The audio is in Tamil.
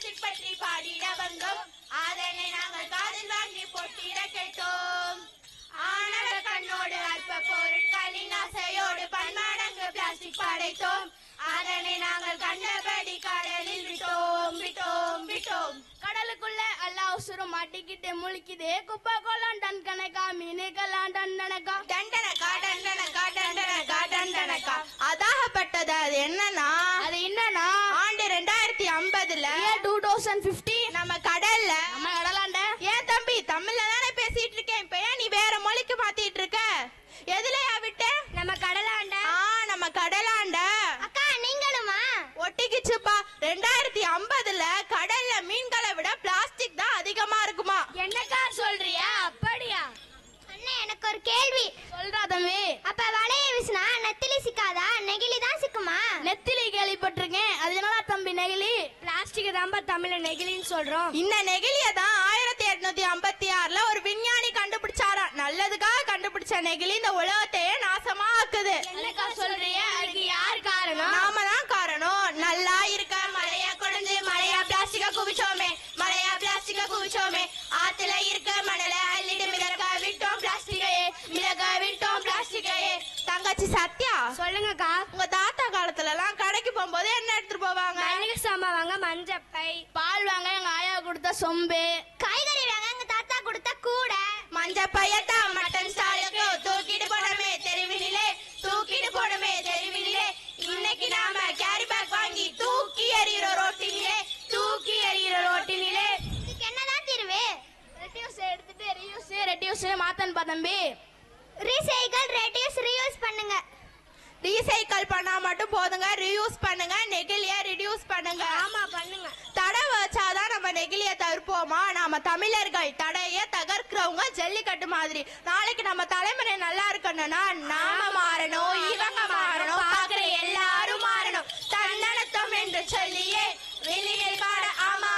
பிளாஸ்டிக் பற்றி பாடிட வந்தோம். அதனை நாங்கள் காதில் வாங்கி போட்டிட கேட்டோம். ஆணவ கண்ணோடு அற்ப பொருட்களின் ஆசையோடு பன்மடங்கு பிளாஸ்டிக் படைத்தோம். அதனை நாங்கள் கண்டபடி கடலில் விட்டோம் விட்டோம் விட்டோம். கடலுக்குள்ள எல்லா உசுரும் மாட்டிக்கிட்டு முழிக்குதே. குப்பை கோலம் டன் கணக்கா, மீனுக்கெல்லாம் தண்டனக்கா. தண்டனக்கா தண்டனக்கா தண்டனக்கா தண்டனக்கா. அதாகப்பட்டது அது என்னன்னா, அது என்னன்னா ஆண்டு 2050 2050 நம்ம கடல்ல நம்ம கடலாண்ட. ஏன் தம்பி தமிழ்ல தானே பேசிட்டு இருக்கேன், இப்ப ஏன் நீ வேற மொழிக்கு மாத்திட்டு இருக்க? எதுலயா விட்டு? நம்ம கடலாண்ட. நம்ம கடலாண்ட. அக்கா நீங்களுமா? ஒட்டிக்கிச்சுப்பா. 2050 கடல்ல மீன்களை விட பிளாஸ்டிக் தான் அதிகமா இருக்குமா? என்னக்கா சொல்றியா? அப்படியா? அண்ணே எனக்கு ஒரு கேள்வி. சொல்றா தம்பி. அப்ப வலைய வீசினா நெத்திலி சிக்காதா, நெகிழி தான் சிக்குமா? நெத்திலி கேள்விப்பட்டிருக்கேன். அது என்னடா தம்பி நெகிழி? பிளாஸ்டிக் தான்பா தமிழ்ல நெகிழின்னு சொல்றோம். இந்த நெகிழிய தான் 1856 ஒரு விஞ்ஞானி கண்டுபிடிச்சாரா. நல்லதுக்காக கண்டுபிடிச்ச நெகிழி இந்த உலகத்தையே நாசமா ஆக்குது. என்னக்கா சொல்றிய? அதுக்கு யார் காரணம்? நாம தான் காரணம். நல்லா இருக்க மழையா கொண்டு மழையா பிளாஸ்டிக்க குவிச்சோமே, மழையா பிளாஸ்டிக்க குவிச்சோமே. ஆத்துல இருக்க மணல அள்ளிட்டு மிதக்க விட்டோம் பிளாஸ்டிக்கையே, மிதக்க விட்டோம் பிளாஸ்டிக்கையே. தங்கச்சி சத்யா, சொல்லுங்கக்கா. உங்க தாத்தா காலத்துல எல்லாம் கடைக்கு போகும்போது என்ன எடுத்துட்டு போவாங்க? மளிகை சாமான் வாங்க மஞ்சப்பை, பால் வாங்க எங்க ஆயா கொடுத்த சொம்பு, காய்கறி வாங்க எங்க தாத்தா கொடுத்த கூடை. மஞ்ச பையத்தான் மட்டன் ஸ்டாலுக்கு தூக்கிட்டு போனமே தெருவினிலே, தூக்கிட்டு போனமே தெருவினிலே. இன்னைக்கு நாம கேரி பேக் வாங்கி தூக்கி எறிகிற ரோட்டினிலே, தூக்கி எறிகிற ரோட்டினிலே. இதுக்கு என்னதான் தீர்வு? ரெடியூஸ் எடுத்துட்டு ரெடியூஸ் மாத்தன் தம்பி. ரீசைக்கிள், ரெடியூஸ், ரீயூஸ் பண்ணுங்க. ரீசைக்கிள் பண்ணா மட்டும் போதுங்க, ரியூஸ் பண்ணுங்க, நெகிழிய ரிடியூஸ் பண்ணுங்க. ஆமா பண்ணுங்க. தடை வச்சாதான் நம்ம நெகிழிய தவிர்ப்போமா? நாம தமிழர்கள் தடைய தகர்க்கிறவங்க ஜல்லிக்கட்டு மாதிரி. நாளைக்கு நம்ம தலைமுறை நல்லா இருக்கணும்னா நாம மாறணும், இவங்க மாறணும், பாக்குற எல்லாரும் மாறணும். தன்னடத்தம் என்று சொல்லியே வெளியில் காண ஆமா